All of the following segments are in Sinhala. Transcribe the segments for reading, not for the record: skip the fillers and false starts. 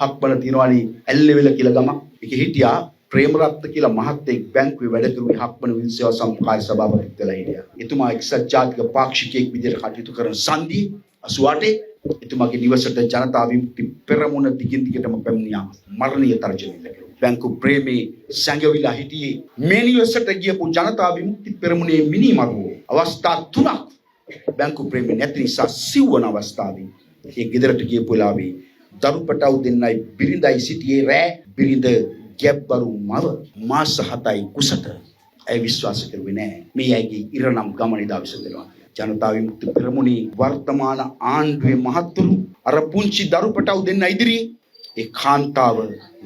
හක්බල තියනවානි ඇල්ලෙවිල කියලා ගමක්. ඒක හිටියා ප්‍රේමරත්න කියලා මහත්තයෙක් බැංකුවේ වැඩ කරුවේ හක්බන විදුලි සේවා සම්ප්‍රදාය සභාපතිත් වෙලා හිටියා. එතුමා එක්සත් ජාතික පාක්ෂිකයෙක් විදිහට කටයුතු කරන සන්ධි 88 එතුමාගේ නිවසට ජනතා විමුක්ති පෙරමුණ දිගින් දිගටම පැමිණියා. මරණීය තර්ජනය ලැබුවා. බැංකු ප්‍රේමී සංගවිලා හිටියේ මේ නිවසට ගියපු ජනතා විමුක්ති පෙරමුණේ මිනිමරුවෝ. අවස්ථා 3ක් බැංකු ප්‍රේමී නැති නිසා සිව්වන අවස්ථාවේ ඒ ගෙදරට ගියපු වෙලාවේ දරුපටව් දෙන්නයි බිරිඳයි සිටියේ රෑ බිරිඳ ගැබ්බරු මව මාස 7යි කුසට ඇය විශ්වාස කරුවේ නැහැ මේ ඇයිගේ ඉරණම් ගමන ඉදා විසඳනවා. ජනතා විමුක්ති පෙරමුණේ වර්තමාන ආණ්ඩුවේ මහත්තුරු අර පුංචි දරුපටව් දෙන්න ඉදිරියේ ඒ කාන්තාව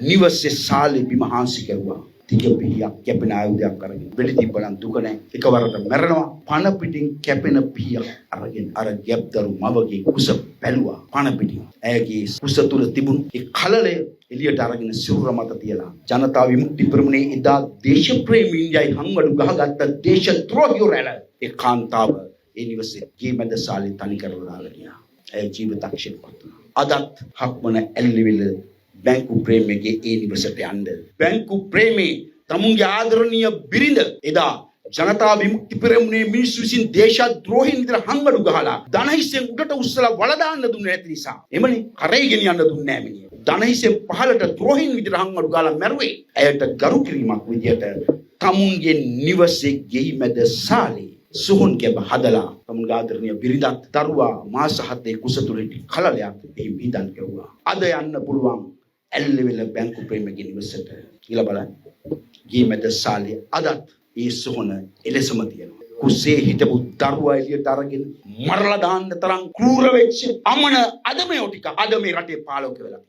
නිවසේ සාලේ බිම හාන්සි කරුවා. තික පිහියක් කැපෙන ආයුධයක් අරගෙන වෙලිදී බලන් දුක නැහැ. එකවරට මැරෙනවා. පණ පිටින් කැපෙන පිහියක් අරගෙන අර ගැබ්දරු මවගේ කුස බැලුවා. පණ පිටින්. ඇයගේ කුස තුල තිබුණු ඒ කලලය එළියට අරගෙන සිරුර මත තියලා ජනතා විමුක්ති පෙරමුණේ එදා දේශප්‍රේමීන්යයි හංවඩු ගහගත්ත දේශද්‍රෝහියෝ රැළ ඒ කාන්තාව ඒ නිවසේ ගේ මැද සාලේ තනි කරලා දාලා ගියා. ඇය ජීවිතක්ෂේප වුණා. අදත් හක්මන ඇල්ලිවිල බැංකු ප්‍රේමයේ ඒ නිවසට යන්න. බැංකු ප්‍රේමී තමුන්ගේ ආදරණීය බිරිඳ එදා ජනතා විමුක්ති පෙරමුණේ මිනිස්සු විසින් දේශද්‍රෝහීන් විදිහට හංගඩු ගහලා ධනහිසෙන් උඩට උස්සලා වල දාන්න දුන්නේ නැති නිසා එමනේ කරේ ගෙනියන්න දුන්නේ නැහැ මිනිහ. ධනහිසෙන් පහළට ද්‍රෝහීන් විදිහට හංගඩු ගහලා මැරුවේ. ඇයට ගරු කිරීමක් විදිහට තමුන්ගේ නිවසේ ගෙයි මැද සාලේ සුහුන් කැබ හදලා තමුන්ගේ ආදරණීය බිරිඳත් දරුවා මාස 7 කුස තුල හිටි කලලයක් එහි විඳන් කෙරුවා. අද යන්න පුළුවන් ඇල්ලෙවිල බැංකු ප්‍රේමගේ නිවසට කියලා බලන්න. ගේ මැද සාලේ අදත් ඒ සොහන එලෙසම තියෙනවා. කුසේ හිටපු දරුවා එළියට අරගෙන මරලා දාන්න තරම් ක්‍රූර වෙච්ච අමන අදමයෝ ටික අද මේ රටේ පාලක වෙලා.